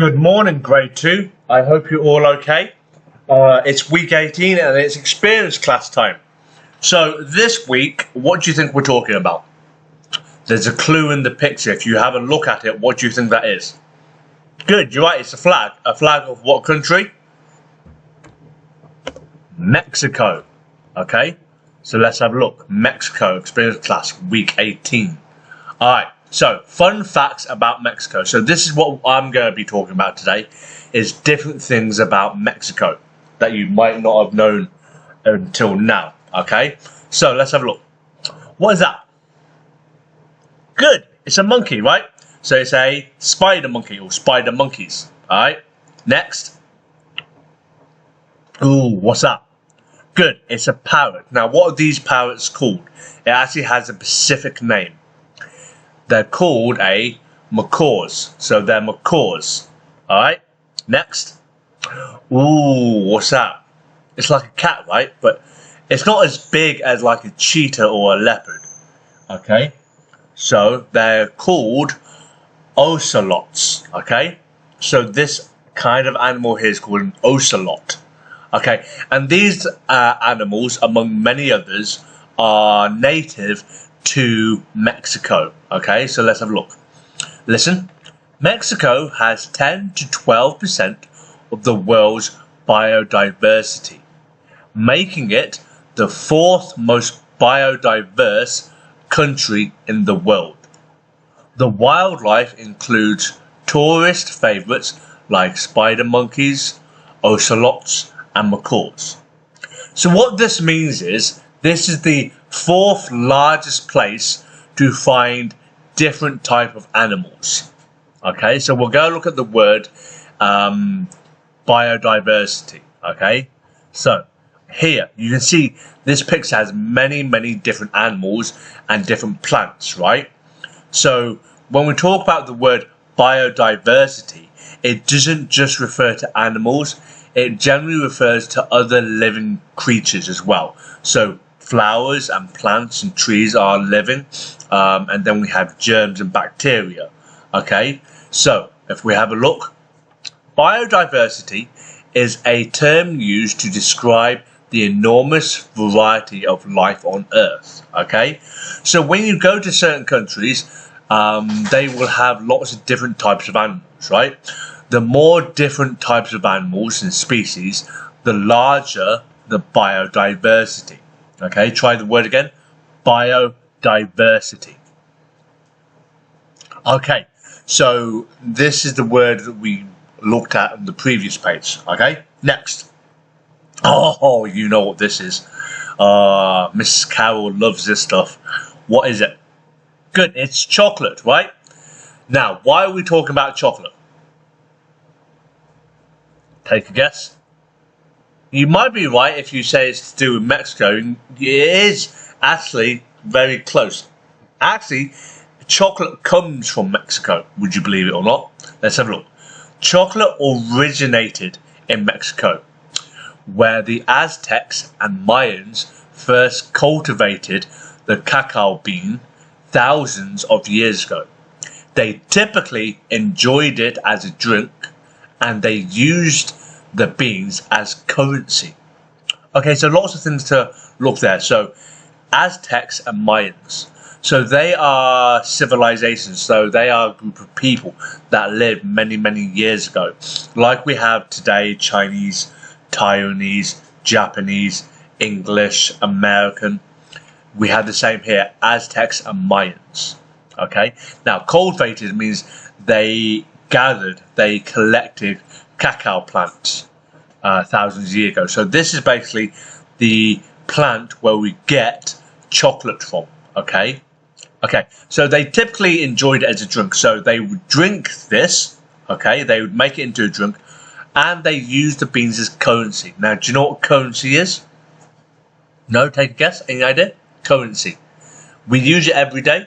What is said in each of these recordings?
Good morning, grade 2. I hope you're all okay. It's week 18 and it's experience class time. So this week, what do you think we're talking about? There's a clue in the picture. If you have a look at it, what do you think that is? Good, you're right, it's a flag. A flag of what country? Mexico. Okay, so let's have a look. Mexico, experience class, week 18. Alright, so fun facts about Mexico. So this is what I'm going to be talking about today, is different things about Mexico that you might not have known until now. Okay, so let's have a look. What is that? Good, it's a monkey, right? So it's a spider monkey or spider monkeys. Alright, next. Ooh, what's that? Good, it's a parrot. Now, what are these parrots called? It actually has a specific name. They're called a macaws. So they're macaws. Alright, next. Ooh, what's that? It's like a cat, right? But it's not as big as like a cheetah or a leopard. Okay, so they're called ocelots. Okay, so this kind of animal here is called an ocelot. Okay, and these animals, among many others, are native to Mexico. Okay, so let's have a look. Listen, Mexico has 10 to 12% of the world's biodiversity, making it the fourth most biodiverse country in the world. The wildlife includes tourist favourites like spider monkeys, ocelots, and macaws. So what this means is this is the fourth largest place to find different type of animals. Okay, so we'll go look at the word biodiversity. Okay, so here you can see this picture has many different animals and different plants, right? So when we talk about the word biodiversity, it doesn't just refer to animals. It generally refers to other living creatures as well. So flowers and plants and trees are living, and then we have germs and bacteria. Okay, so if we have a look, biodiversity is a term used to describe the enormous variety of life on Earth. Okay, so when you go to certain countries, they will have lots of different types of animals, right? The more different types of animals and species, the larger the biodiversity. Okay, try the word again. Biodiversity. Okay, so this is the word that we looked at on the previous page. Okay, next. Oh, you know what this is. Mrs. Carroll loves this stuff. What is it? Good, it's chocolate, right? Now, why are we talking about chocolate? Take a guess. You might be right if you say it's to do with Mexico. It is actually very close. Actually, chocolate comes from Mexico. Would you believe it or not? Let's have a look. Chocolate originated in Mexico, where the Aztecs and Mayans first cultivated the cacao bean thousands of years ago. They typically enjoyed it as a drink, and they used the beans as currency. Okay, so lots of things to look there. So Aztecs and Mayans. So they are civilizations. So they are a group of people that lived many years ago. Like we have today, Chinese, Taiwanese, Japanese, English, American. We had the same here, Aztecs and Mayans. Okay, now cultivated means they gathered, they collected cacao plants thousands of years ago. So this is basically the plant where we get chocolate from. Okay, so they typically enjoyed it as a drink. So they would drink this. Okay, they would make it into a drink, and they use the beans as currency. Now, do you know what currency is? No, take a guess. Any idea? Currency. We use it every day.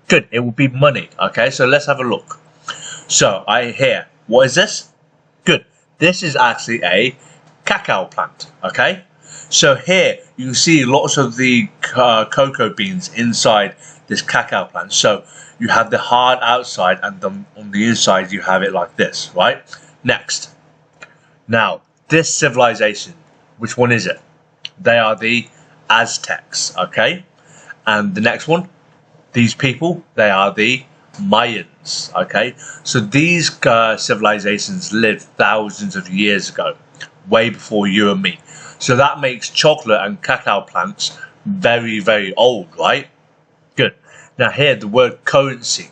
Good, it will be money. Okay, so let's have a look. So I hear, what is this? Good, this is actually a cacao plant. Okay, so here you can see lots of the cocoa beans inside this cacao plant. So you have the hard outside, and on the inside you have it like this, right? Next. Now, this civilization, which one is it? They are the Aztecs, okay? And the next one, these people, they are the Mayans, okay? So these civilizations lived thousands of years ago, way before you and me. So that makes chocolate and cacao plants very, very old, right? Good. Now here, the word currency.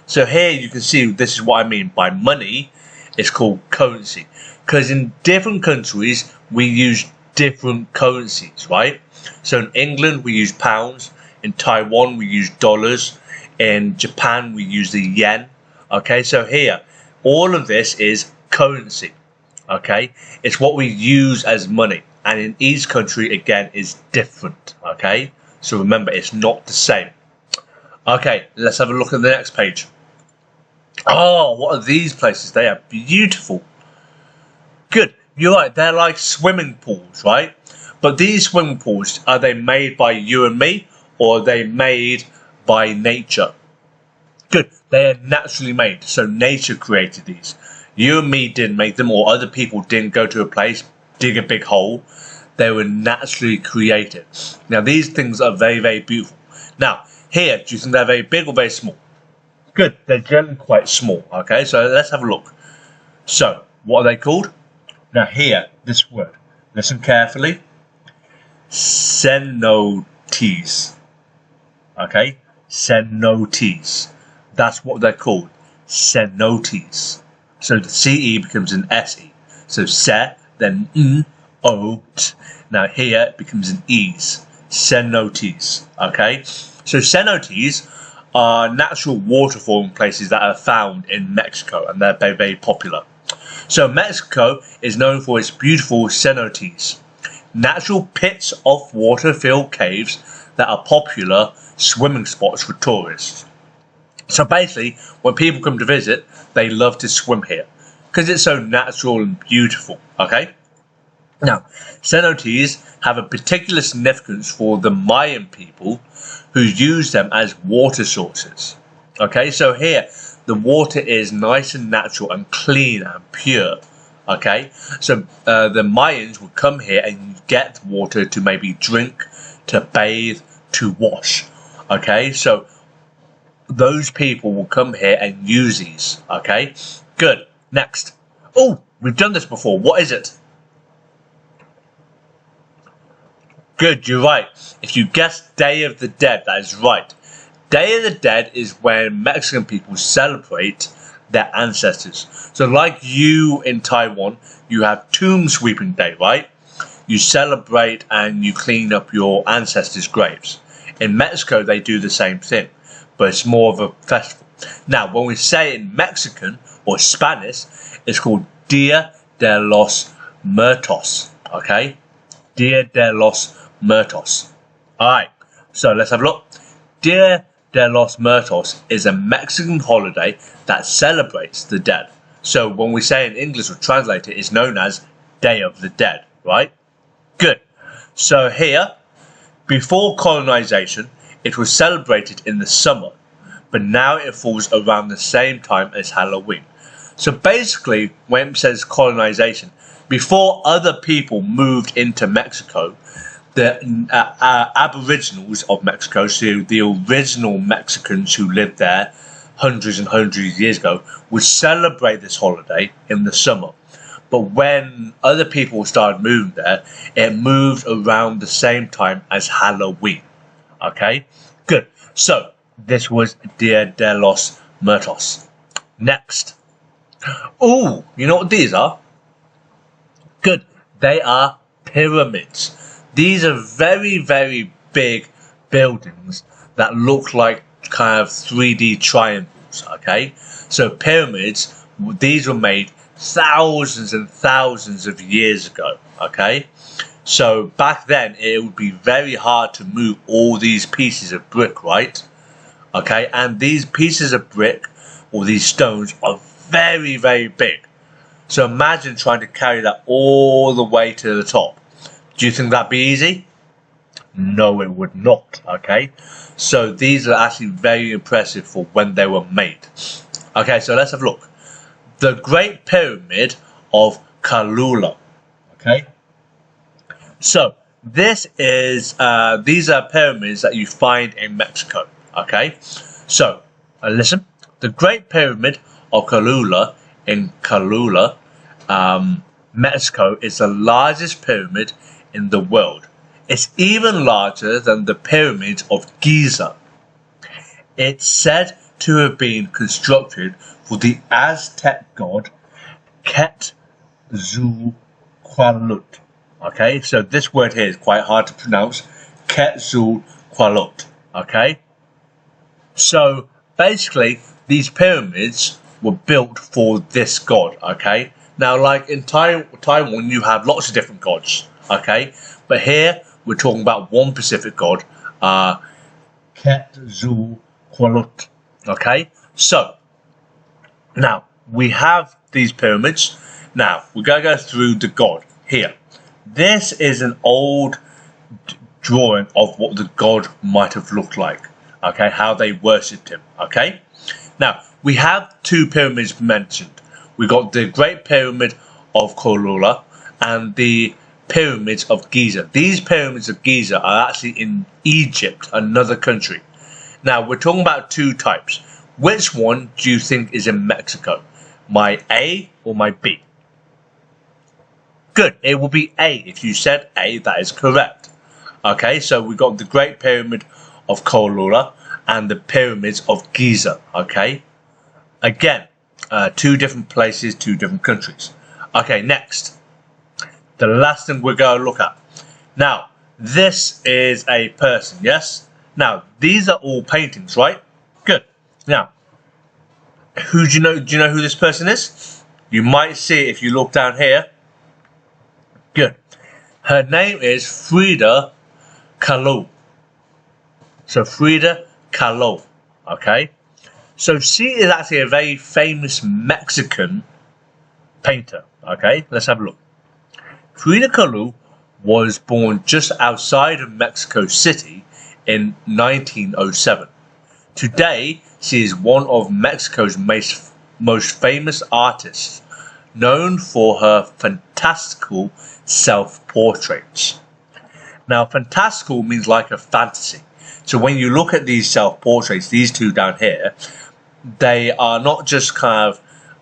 So here you can see this is what I mean by money. It's called currency. Because in different countries, we use different currencies, right? So in England, we use pounds. In Taiwan, we use dollars. In Japan, we use the yen. Okay, so here, all of this is currency. Okay, it's what we use as money. And in each country, again, is different. Okay, so remember, it's not the same. Okay, let's have a look at the next page. Oh, what are these places? They are beautiful. Good, you're right, they're like swimming pools, right? But these swimming pools, are they made by you and me, or are they made by nature? Good, they are naturally made, so nature created these. You and me didn't make them, or other people didn't go to a place, dig a big hole. They were naturally created. Now, these things are very, very beautiful. Now, here, do you think they're very big or very small? Good, they're generally quite small, okay? So let's have a look. So, what are they called? Now here, this word, listen carefully. Cenotes. Okay? Cenotes. That's what they're called. Cenotes. So the CE becomes an SE. So se, then n, o, t. Now here it becomes an e's. Cenotes. Okay? So cenotes are natural waterfall places that are found in Mexico, and they're very, very popular. So Mexico is known for its beautiful cenotes, natural pits of water-filled caves that are popular swimming spots for tourists. So basically, when people come to visit, they love to swim here because it's so natural and beautiful, okay? Now, cenotes have a particular significance for the Mayan people who use them as water sources. Okay, so here, the water is nice and natural and clean and pure. Okay, so the Mayans would come here and get water to maybe drink, to bathe, to wash. Okay, so those people will come here and use these. Okay, good. Next. Oh, we've done this before. What is it? Good, you're right. If you guessed Day of the Dead, that is right. Day of the Dead is when Mexican people celebrate their ancestors. So like you in Taiwan, you have Tomb Sweeping Day, right? You celebrate and you clean up your ancestors' graves. In Mexico, they do the same thing, but it's more of a festival. Now, when we say it in Mexican or Spanish, it's called Dia de los Muertos, okay? Dia de los Muertos. Alright, so let's have a look. Dia de los Muertos is a Mexican holiday that celebrates the dead. So when we say in English or translate it, it's known as Day of the Dead, right? Good. So here, before colonization, it was celebrated in the summer, but now it falls around the same time as Halloween. So basically, when it says colonization, before other people moved into Mexico, the Aboriginals of Mexico, so the original Mexicans who lived there hundreds and hundreds of years ago, would celebrate this holiday in the summer. But when other people started moving there, it moved around the same time as Halloween. Okay? Good. So, this was Dia de los Muertos. Next. Oh, you know what these are? Good. They are pyramids. These are very, very big buildings that look like kind of 3D triangles, okay? So pyramids, these were made thousands and thousands of years ago, okay? So back then, it would be very hard to move all these pieces of brick, right? Okay, and these pieces of brick, or these stones, are very, very big. So imagine trying to carry that all the way to the top. Do you think that'd be easy? No, it would not. Okay, so these are actually very impressive for when they were made. Okay, so let's have a look. The Great Pyramid of Kalula. Okay, so this is these are pyramids that you find in Mexico. Okay, so listen. The Great Pyramid of Kalula in Kalula, Mexico, is the largest pyramid in the world. It's even larger than the pyramids of Giza. It's said to have been constructed for the Aztec god Quetzalcoatl. Okay, so this word here is quite hard to pronounce. Quetzalcoatl. Okay, so basically these pyramids were built for this god. Okay, now like in Taiwan you have lots of different gods. Okay, but here we're talking about one specific god, Quetzalcoatl. Okay, so now we have these pyramids. Now we're going to go through the god here. This is an old drawing of what the god might have looked like. Okay, how they worshipped him. Okay, now we have two pyramids mentioned. We got the Great Pyramid of Kalula and the pyramids of Giza. These pyramids of Giza are actually in Egypt, another country. Now we're talking about two types. Which one do you think is in Mexico? My A or my B? Good, it will be A. If you said A, that is correct. Okay, so we got the Great Pyramid of Kalula and the pyramids of Giza. Okay, again, two different places, two different countries. Okay, next, the last thing we're going to look at. Now, this is a person, yes? Now, these are all paintings, right? Good. Now, who do you know? Do you know who this person is? You might see it if you look down here. Good. Her name is Frida Kahlo. So Frida Kahlo. Okay. So she is actually a very famous Mexican painter. Okay. Let's have a look. Frida Kahlo was born just outside of Mexico City in 1907. Today, she is one of Mexico's most famous artists, known for her fantastical self-portraits. Now, fantastical means like a fantasy. So when you look at these self-portraits, these two down here, they are not just kind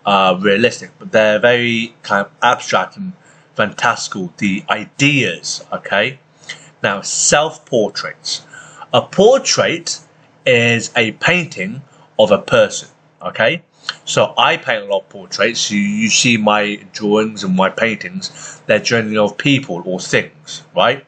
of realistic, but they're very kind of abstract and fantastical, the ideas, okay? Now, self-portraits. A portrait is a painting of a person, okay? So I paint a lot of portraits. You see my drawings and my paintings, they're generally of people or things, right?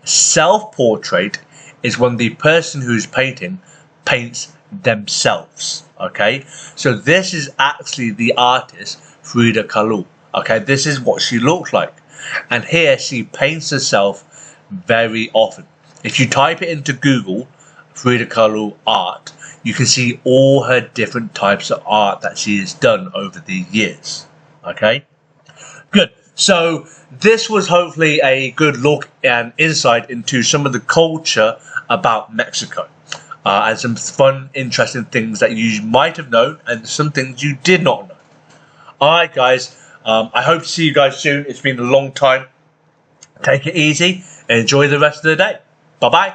Self-portrait is when the person who's painting paints themselves, okay? So this is actually the artist, Frida Kahlo, okay? This is what she looks like. And here she paints herself very often. If you type it into Google, Frida Kahlo art, you can see all her different types of art that she has done over the years. Okay? Good. So this was hopefully a good look and insight into some of the culture about Mexico. And some fun, interesting things that you might have known and some things you did not know. Alright guys, I hope to see you guys soon. It's been a long time. Take it easy and enjoy the rest of the day. Bye-bye.